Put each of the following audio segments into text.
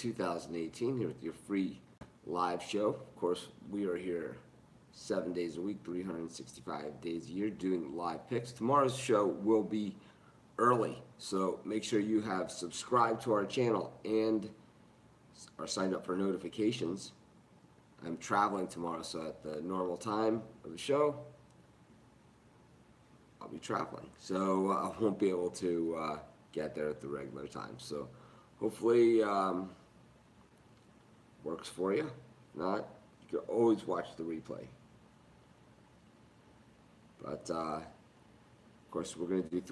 2018, here with your free live show. Of course, we are here 7 days a week, 365 days a year, doing live picks. Tomorrow's show will be early, so make sure you have subscribed to our channel and are signed up for notifications. I'm traveling tomorrow, so at the normal time of the show, I'll be traveling. So I won't be able to get there at the regular time. So hopefully works for you. If not, you can always watch the replay. But of course, we're going to do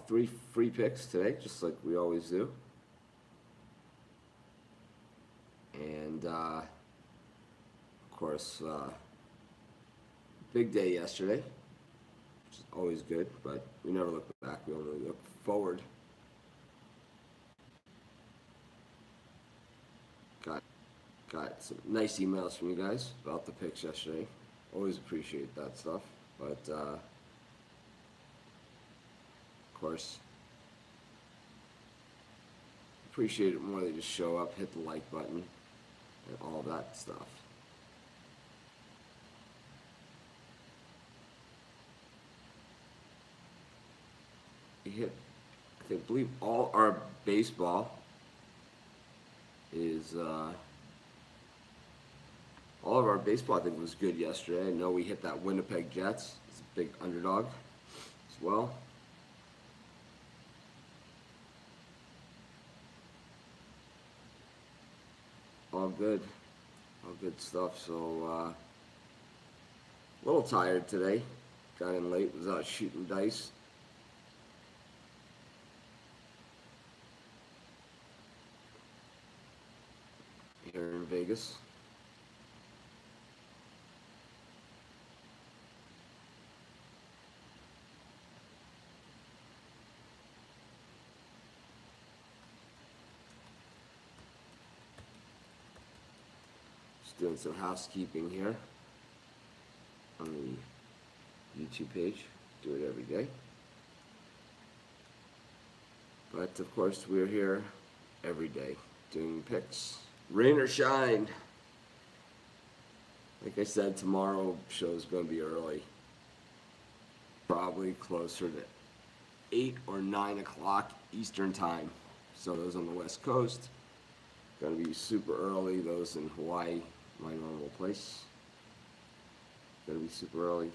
three free picks today, just like we always do. And of course, big day yesterday, which is always good, but we never look back, we only look forward. Got some nice emails from you guys about the picks yesterday. Always appreciate that stuff, but of course, appreciate it more. They just show up, hit the like button, and all that stuff. We hit, I believe all our baseball is, all of our baseball I think was good yesterday. I know we hit that Winnipeg Jets. It's a big underdog as well. All good stuff. So a little tired today. Got in late, was out shooting dice. Here in Vegas. Just doing some housekeeping here on the YouTube page. Do it every day. But of course, we're here every day doing picks. Rain or shine. Like I said, tomorrow show's going to be early. Probably closer to 8 or 9 o'clock Eastern time. So those on the West Coast, going to be super early. Those in Hawaii, my normal place, going to be super early.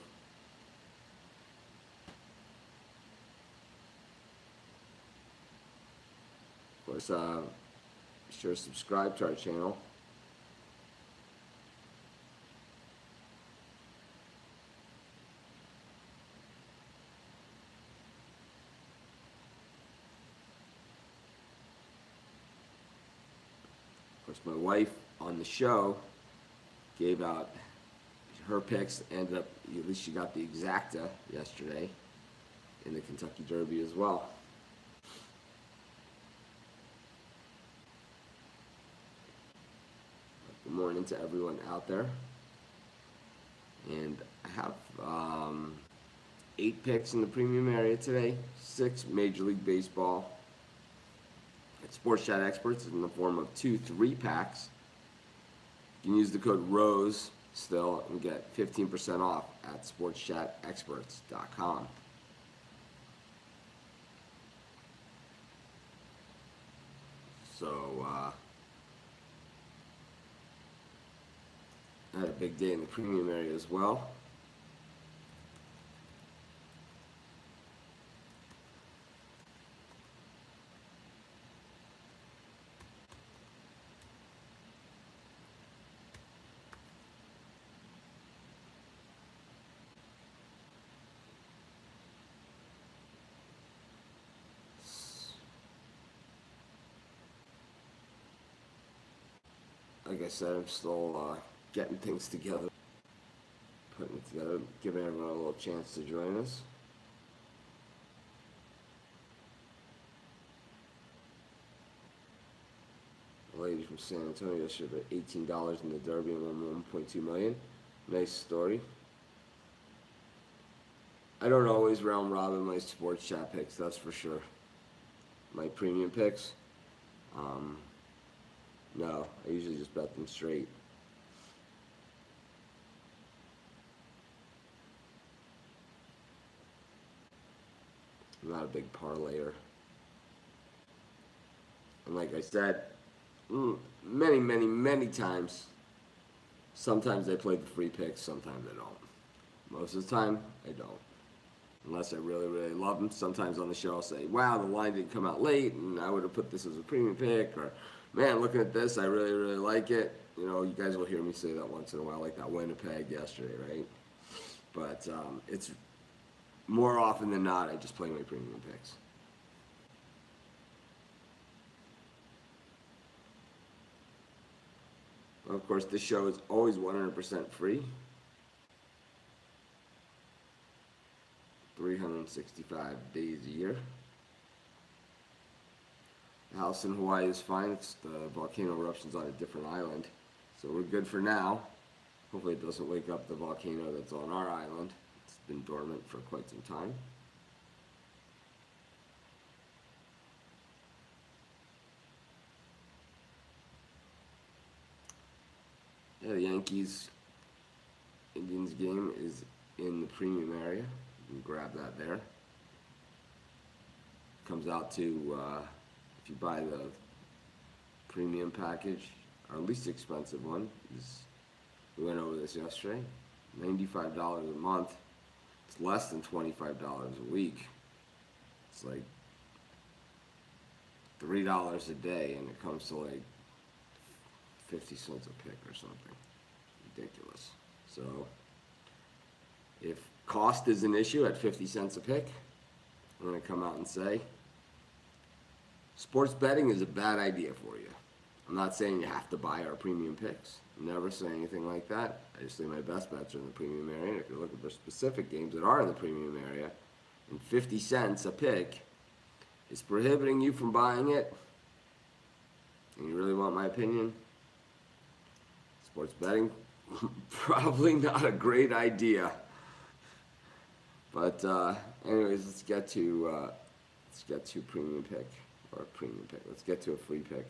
Of course, be sure to subscribe to our channel. Of course, my wife on the show gave out her picks. Ended up, at least she got the exacta yesterday in the Kentucky Derby as well. Good morning to everyone out there. And I have 8 picks in the premium area today, 6 Major League Baseball at Sports Chat Experts in the form of 2 3-packs. You can use the code ROSE still and get 15% off at sportschatexperts.com. So, I had a big day in the premium area as well. Like I said, I'm still getting things together, putting it together, giving everyone a little chance to join us. A lady from San Antonio should have $18 in the Derby and won $1.2 million. Nice story. I don't always round robin my sports chat picks, that's for sure. My premium picks. No, I usually just bet them straight. I'm not a big parlayer. And like I said, many, many, many times, sometimes I play the free picks, sometimes I don't. Most of the time, I don't. Unless I really, really love them. Sometimes on the show I'll say, wow, the line didn't come out late, and I would have put this as a premium pick, or, man, looking at this, I really, really like it. You know, you guys will hear me say that once in a while, like that Winnipeg yesterday, right? But it's more often than not, I just play my premium picks. Of course, this show is always 100% free. 365 days a year. The house in Hawaii is fine. It's the volcano eruption's on a different island. So we're good for now. Hopefully it doesn't wake up the volcano that's on our island. It's been dormant for quite some time. Yeah, the Yankees Indians game is in the premium area. You can grab that there. Comes out to, if you buy the premium package, our least expensive one is, we went over this yesterday, $95 a month. It's less than $25 a week. It's like $3 a day, and it comes to like 50 cents a pick or something. Ridiculous. So if cost is an issue at 50 cents a pick, I'm going to come out and say sports betting is a bad idea for you. I'm not saying you have to buy our premium picks. Never say anything like that. I just say my best bets are in the premium area. And if you're looking for specific games that are in the premium area, and 50 cents a pick is prohibiting you from buying it, and you really want my opinion, sports betting, probably not a great idea. But anyways, let's get to premium pick or premium pick. Let's get to a free pick.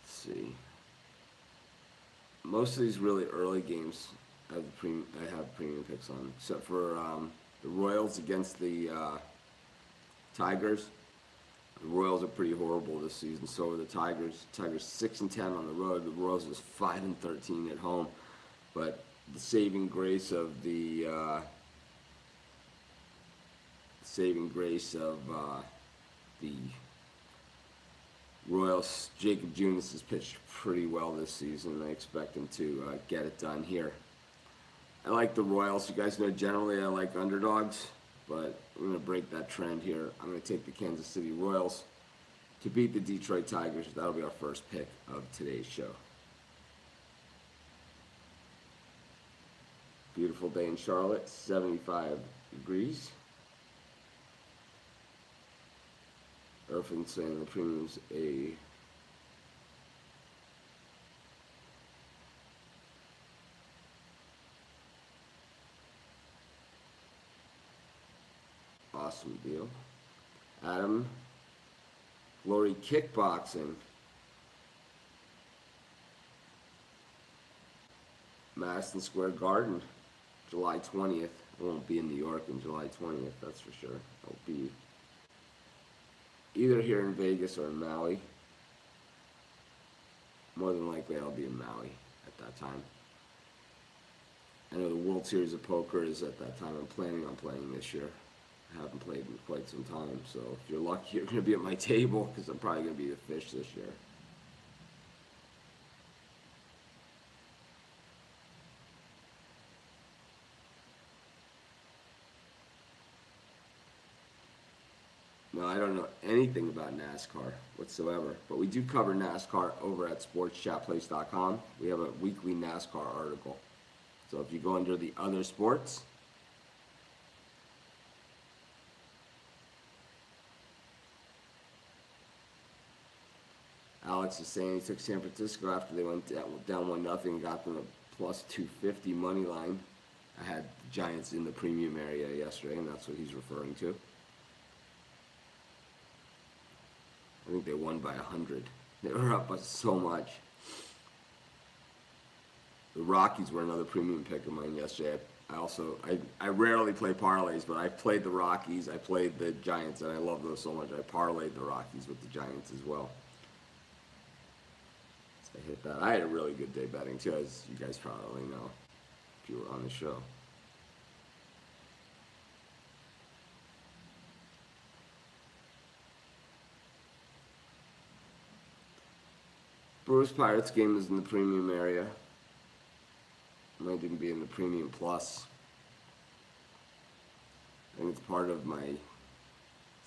Let's see. Most of these really early games I have premium picks on, except for the Royals against the Tigers. The Royals are pretty horrible this season. So are the Tigers. Tigers 6-10 on the road. The Royals is 5-13 at home. But the saving grace of the Royals, Jacob Junis has pitched pretty well this season, and I expect him to get it done here. I like the Royals. You guys know generally I like underdogs, but I'm going to break that trend here. I'm going to take the Kansas City Royals to beat the Detroit Tigers. That'll be our first pick of today's show. Beautiful day in Charlotte, 75 degrees. Irvin saying the premium's a awesome deal. Adam, Glory Kickboxing. Madison Square Garden, July 20th. I won't be in New York on July 20th, that's for sure. I'll be either here in Vegas or in Maui. More than likely I'll be in Maui at that time. I know the World Series of Poker is at that time. I'm planning on playing this year. I haven't played in quite some time, so if you're lucky you're going to be at my table, because I'm probably going to be the fish this year. No, I don't know anything about NASCAR whatsoever, but we do cover NASCAR over at sportschatplace.com. We have a weekly NASCAR article. So if you go under the other sports, Alex is saying he took San Francisco after they went down 1-0, got them a plus 250 money line. I had the Giants in the premium area yesterday, and that's what he's referring to. I think they won by 100. They were up by so much. The Rockies were another premium pick of mine yesterday. I rarely play parlays, but I played the Rockies, I played the Giants, and I love those so much. I parlayed the Rockies with the Giants as well. So I hit that. I had a really good day betting too, as you guys probably know if you were on the show. Brewers Pirates game is in the premium area. Might even be in the premium plus. I think it's part of my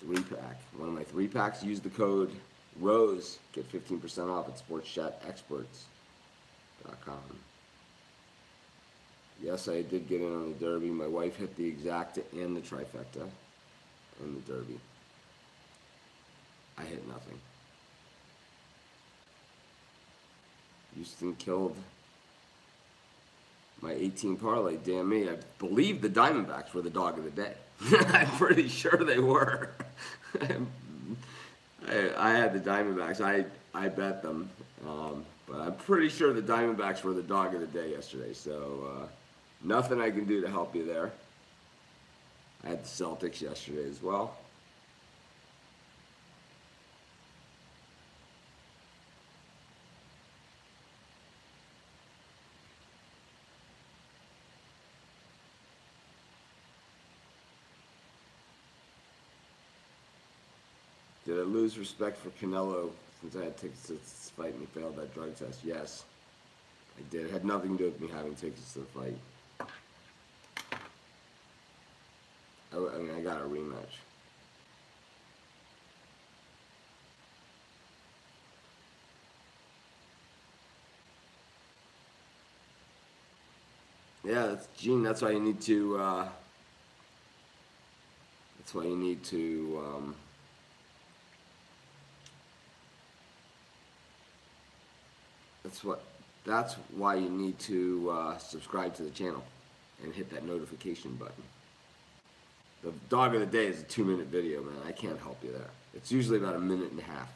3-pack. One of my 3-packs, use the code ROSE, get 15% off at sportschatexperts.com. Yes, I did get in on the Derby. My wife hit the exacta and the trifecta in the Derby. I hit nothing. Houston killed my 18 parlay. Damn me. I believe the Diamondbacks were the dog of the day. I'm pretty sure they were. I had the Diamondbacks. I bet them. But I'm pretty sure the Diamondbacks were the dog of the day yesterday. So nothing I can do to help you there. I had the Celtics yesterday as well. Did I lose respect for Canelo since I had tickets to this fight and he failed that drug test? Yes, I did. It had nothing to do with me having tickets to the fight. I mean, I got a rematch. Yeah, Gene. That's why you need to. That's why you need to. That's why you need to subscribe to the channel and hit that notification button. The dog of the day is a 2-minute video, man. I can't help you there. It's usually about a minute and a half.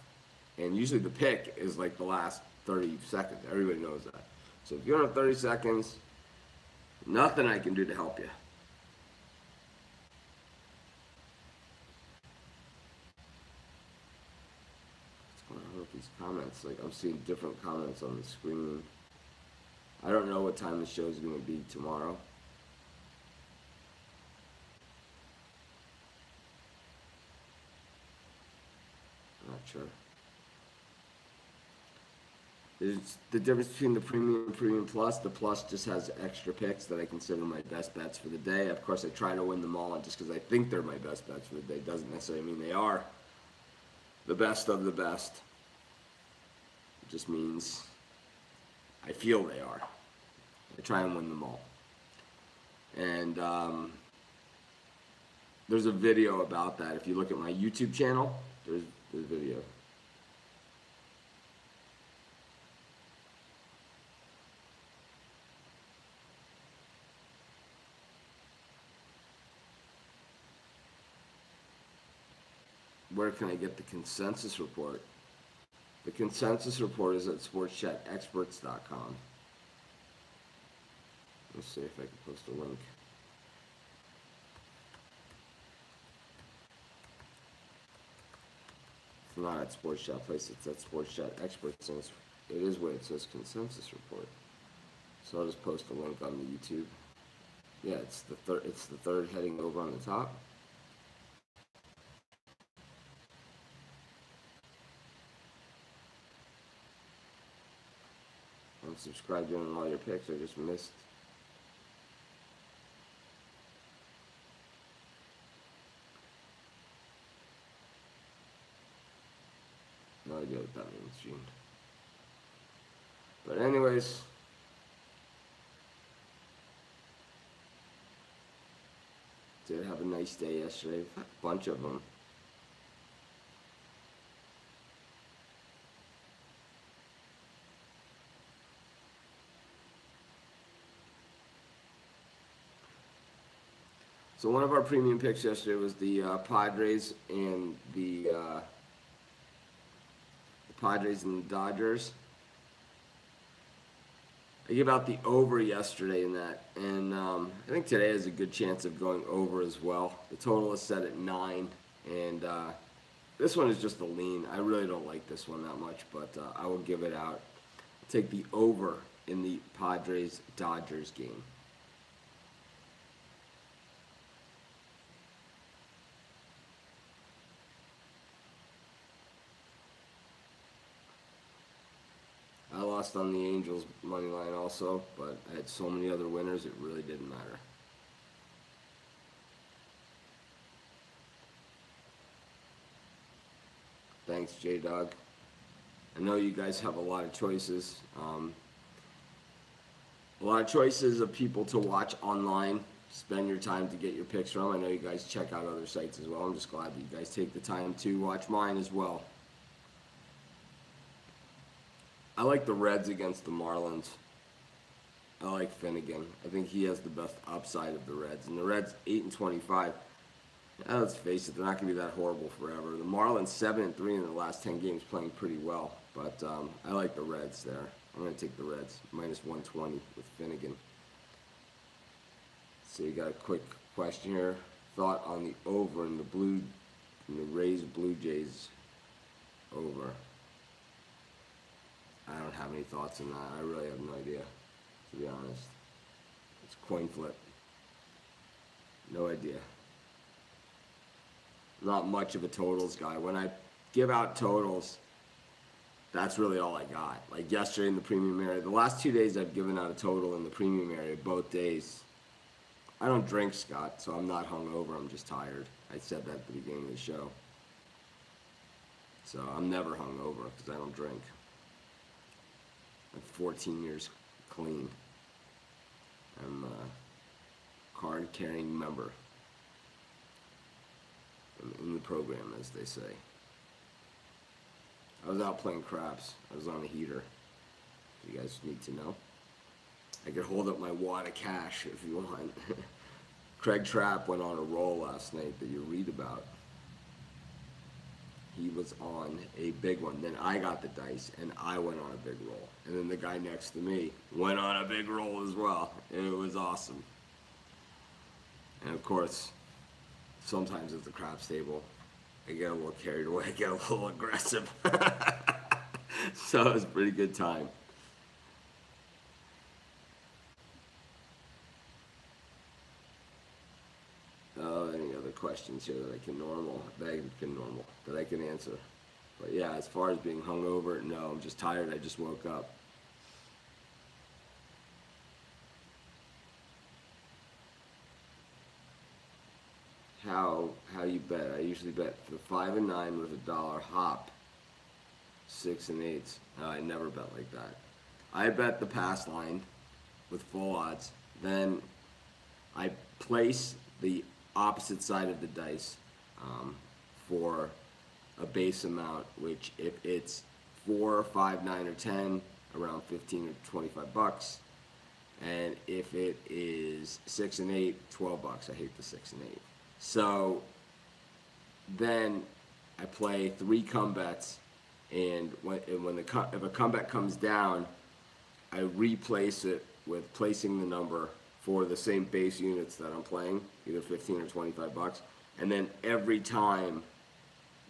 And usually the pick is like the last 30 seconds. Everybody knows that. So if you don't have 30 seconds, nothing I can do to help you. What's going on with these comments? Like, I'm seeing different comments on the screen. I don't know what time the show is going to be tomorrow. Not sure. It's the difference between the premium and premium plus. The plus just has extra picks that I consider my best bets for the day. Of course, I try to win them all just because I think they're my best bets for the day. Doesn't necessarily mean they are the best of the best. It just means I feel they are. I try and win them all. And there's a video about that. If you look at my YouTube channel, there's a video. Where can I get the consensus report? The consensus report is at sportschatexperts.com. Let's see if I can post a link. It's not at Sports Chat Place, it's at Sports Chat Experts, and it is where it says consensus report. So I'll just post a link on the YouTube. Yeah, it's the third heading over on the top. I'm subscribed in on all your picks. I just missed. No idea what that means, Gene. But anyways, did have a nice day yesterday. A bunch of them. So one of our premium picks yesterday was the Padres and the Dodgers. I gave out the over yesterday in that, and I think today has a good chance of going over as well. The total is set at 9, and this one is just a lean. I really don't like this one that much, but I will give it out. I'll take the over in the Padres-Dodgers game. I lost on the Angels money line also, but I had so many other winners it really didn't matter. Thanks, J-Dog. I know you guys have a lot of choices. A lot of choices of people to watch online. Spend your time to get your picks from. I know you guys check out other sites as well. I'm just glad that you guys take the time to watch mine as well. I like the Reds against the Marlins. I like Finnegan. I think he has the best upside of the Reds. And the Reds 8-25. Let's face it, they're not going to be that horrible forever. The Marlins 7-3 in the last 10 games, playing pretty well. But I like the Reds there. I'm going to take the Reds minus 120 with Finnegan. So you got a quick question here. Thought on the over in the Rays Blue Jays over. I don't have any thoughts on that. I really have no idea, to be honest. It's a coin flip. No idea. Not much of a totals guy. When I give out totals, that's really all I got. Like yesterday in the premium area. The last 2 days I've given out a total in the premium area, both days. I don't drink, Scott, so I'm not hungover. I'm just tired. I said that at the beginning of the show. So I'm never hungover because I don't drink. I'm 14 years clean. I'm a card-carrying member. I'm in the program, as they say. I was out playing craps. I was on a heater. You guys need to know. I could hold up my wad of cash if you want. Craig Trapp went on a roll last night that you read about. He was on a big one. Then I got the dice, and I went on a big roll. And then the guy next to me went on a big roll as well. And it was awesome. And of course, sometimes at the craps table, I get a little carried away. I get a little aggressive. So it was a pretty good time. Any other questions here that I can answer? But yeah, as far as being hungover, no, I'm just tired. I just woke up. How you bet? I usually bet for 5 and 9 with $1 hop, 6 and 8. No, I never bet like that. I bet the pass line with full odds. Then I place the opposite side of the dice for a base amount, which if it's 4, 5, 9, or 10, around 15 or 25 bucks. And if it is 6 and 8, 12 bucks. I hate the 6 and 8. So then I play 3 come-bets, and if a comeback comes down, I replace it with placing the number for the same base units that I'm playing, either 15 or 25 bucks, and then every time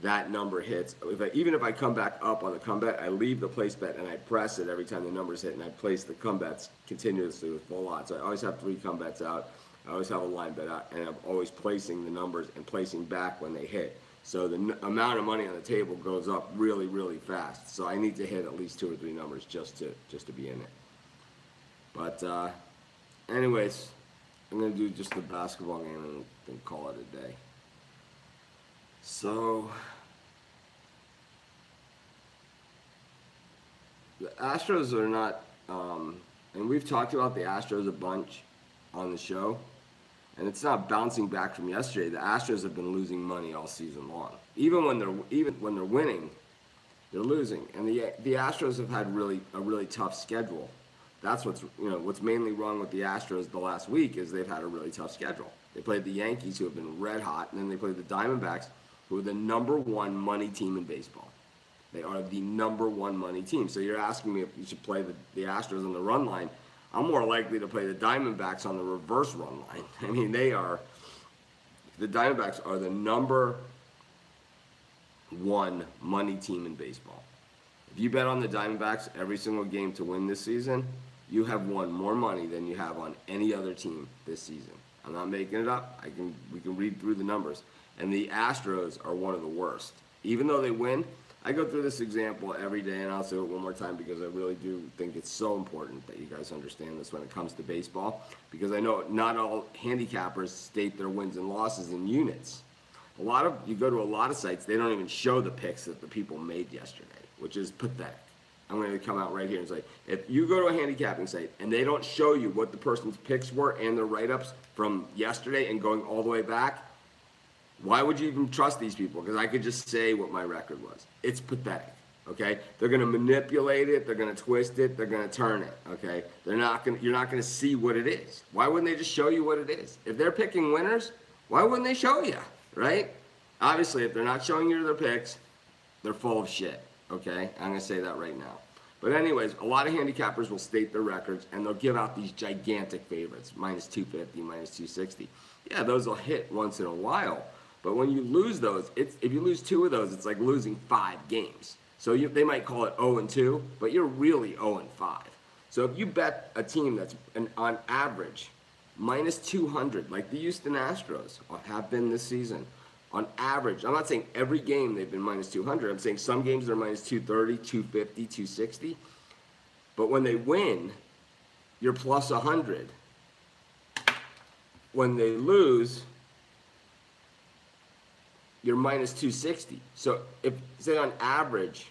that number hits, even if I come back up on the comeback, I leave the place bet and I press it every time the numbers hit, and I place the comebets continuously with full odds. So I always have 3 comebets out. I always have a line bet out, and I'm always placing the numbers and placing back when they hit. So the amount of money on the table goes up really, really fast. So I need to hit at least 2 or 3 numbers just to be in it. But anyways, I'm gonna do just the basketball game and then call it a day. So the Astros are not, and we've talked about the Astros a bunch on the show. And it's not bouncing back from yesterday. The Astros have been losing money all season long. Even when they're winning, they're losing. And the Astros have had a really tough schedule. That's what's mainly wrong with the Astros the last week is they've had a really tough schedule. They played the Yankees, who have been red hot, and then they played the Diamondbacks, who are the #1 money team in baseball. They are the #1 money team. So you're asking me if you should play the Astros on the run line. I'm more likely to play the Diamondbacks on the reverse run line. I mean, the Diamondbacks are the #1 money team in baseball. If you bet on the Diamondbacks every single game to win this season, you have won more money than you have on any other team this season. I'm not making it up. We can read through the numbers. And the Astros are one of the worst. Even though they win, I go through this example every day, and I'll say it one more time because I really do think it's so important that you guys understand this when it comes to baseball, because I know not all handicappers state their wins and losses in units. You go to a lot of sites, they don't even show the picks that the people made yesterday, which is pathetic. I'm going to come out right here and say, if you go to a handicapping site and they don't show you what the person's picks were and their write-ups from yesterday and going all the way back, why would you even trust these people? Because I could just say what my record was. It's pathetic, okay? They're going to manipulate it. They're going to twist it. They're going to turn it, okay? You're not going to see what it is. Why wouldn't they just show you what it is? If they're picking winners, why wouldn't they show you, right? Obviously, if they're not showing you their picks, they're full of shit, okay? I'm going to say that right now. But anyways, a lot of handicappers will state their records, and they'll give out these gigantic favorites, -250, -260. Yeah, those will hit once in a while. But when you lose those, if you lose 2 of those, it's like losing 5 games. So they might call it 0-2, but you're really 0-5. So if you bet a team that's on average -200, like the Houston Astros have been this season, on average, I'm not saying every game they've been -200. I'm saying some games they're -230, 250, 260. But when they win, you're +100. When they lose, you're -260. So if, say on average,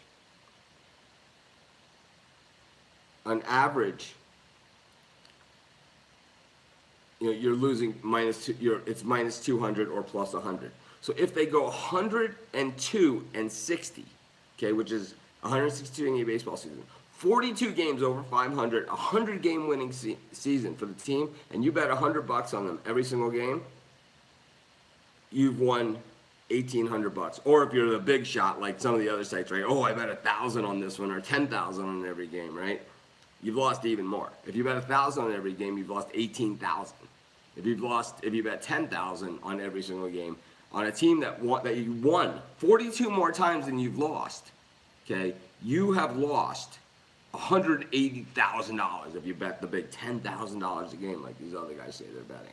you're losing it's -200 or +100. So if they go 102-60, okay, which is 162-game baseball season, 42 games over 500, 100-game winning season for the team, and you bet $100 on them every single game, you've won $1,800. Or if you're the big shot, like some of the other sites, right? Oh, I bet 1,000 on this one or 10,000 on every game, right? You've lost even more. If you bet 1,000 on every game, you've lost 18,000. If you bet 10,000 on every single game on a team that you won 42 more times than you've lost, okay, you have lost $180,000 if you bet the big $10,000 a game like these other guys say they're betting.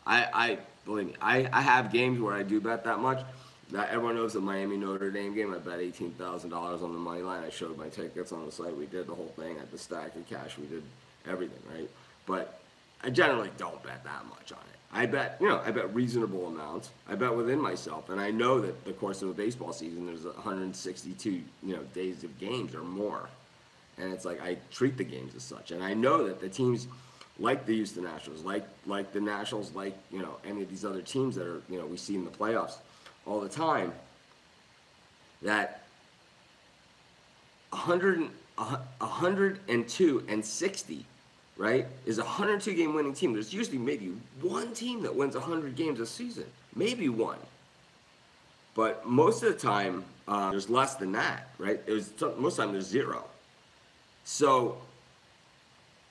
I believe me, I have games where I do bet that much. Everyone knows the Miami Notre Dame game. I bet $18,000 on the money line. I showed my tickets on the site. We did the whole thing at the stack of cash. We did everything, right? But I generally don't bet that much on it. I bet reasonable amounts. I bet within myself, and I know that the course of a baseball season, there's 162, days of games or more, and it's like I treat the games as such, and I know that the teams like the Houston Astros, like the Nationals, like any of these other teams that are we see in the playoffs all the time, that 102-60. Right, is a 102-game winning team. There's usually maybe one team that wins 100 games a season, maybe one. But most of the time, there's less than that, right? Most of the time, there's 0. So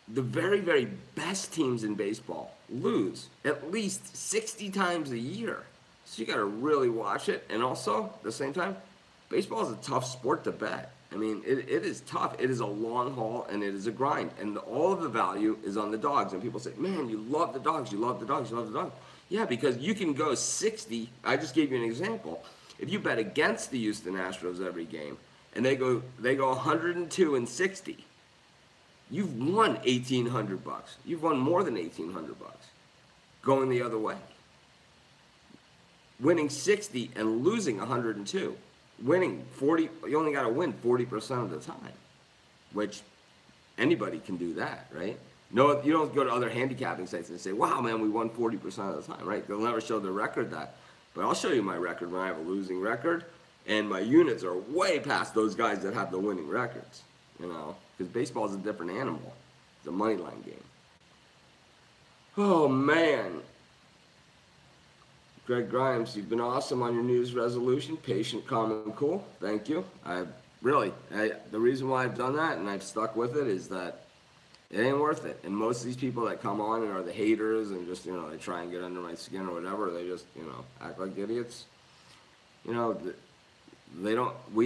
the very, very best teams in baseball lose at least 60 times a year. So you got to really watch it. And also, at the same time, baseball is a tough sport to bet. I mean, it is tough. It is a long haul, and it is a grind. And all of the value is on the dogs. And people say, man, you love the dogs, you love the dogs, you love the dogs. Yeah, because you can go 60. I just gave you an example. If you bet against the Houston Astros every game, and they go 102-60, you've won $1,800. You've won more than $1,800 going the other way. Winning 60 and losing 102. Winning 40, you only got to win 40% of the time, which anybody can do that, right? No, you don't go to other handicapping sites and say, wow, man, we won 40% of the time, right? They'll never show the record that. But I'll show you my record when I have a losing record, and my units are way past those guys that have the winning records, because baseball is a different animal. It's a money line game. Oh, man. Greg Grimes, you've been awesome on your news resolution. Patient, calm, and cool. Thank you. The reason why I've done that and I've stuck with it is that it ain't worth it. And most of these people that come on and are the haters and just, they try and get under my skin or whatever, they just, act like idiots. We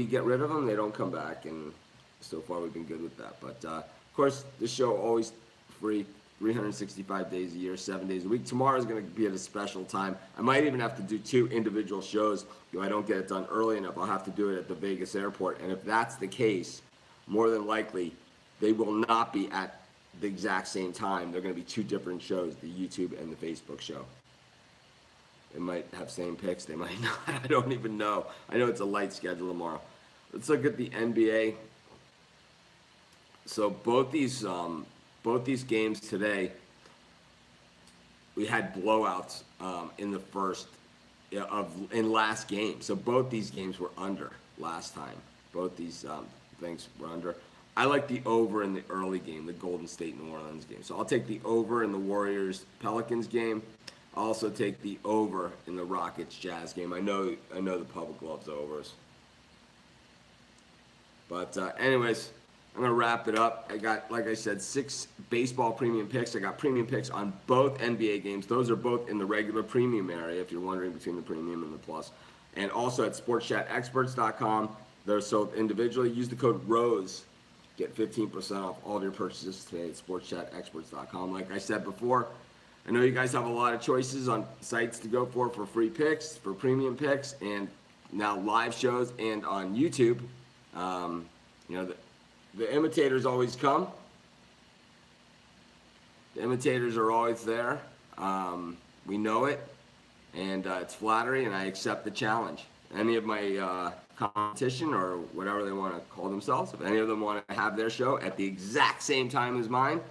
get rid of them, they don't come back, and so far we've been good with that. But, of course, this show always free, 365 days a year, 7 days a week. Tomorrow is going to be at a special time. I might even have to do 2 individual shows. If I don't get it done early enough, I'll have to do it at the Vegas airport. And if that's the case, more than likely, they will not be at the exact same time. They're going to be 2 different shows, the YouTube and the Facebook show. They might have same picks, they might not. I don't even know. I know it's a light schedule tomorrow. Let's look at the NBA. So both these games today, we had blowouts in last game. So both these games were under last time. Both these things were under. I like the over in the early game, the Golden State New Orleans game. So I'll take the over in the Warriors Pelicans game. I'll also take the over in the Rockets Jazz game. I know the public loves overs. But anyways, I'm going to wrap it up. I got, like I said, 6 baseball premium picks. I got premium picks on both NBA games. Those are both in the regular premium area, if you're wondering between the premium and the plus. And also at sportschatexperts.com. They're sold individually. Use the code ROSE. Get 15% off all of your purchases today at sportschatexperts.com. Like I said before, I know you guys have a lot of choices on sites to go for free picks, for premium picks, and now live shows and on YouTube. The imitators always come. The imitators are always there. We know it, and it's flattery, and I accept the challenge. Any of my competition or whatever they want to call themselves, if any of them want to have their show at the exact same time as mine,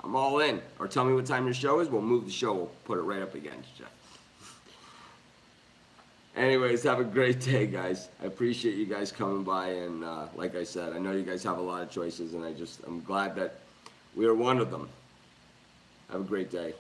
I'm all in. Or tell me what time your show is, we'll move the show, we'll put it right up against you. Anyways, have a great day, guys. I appreciate you guys coming by, and like I said, I know you guys have a lot of choices, and I'm glad that we are one of them. Have a great day.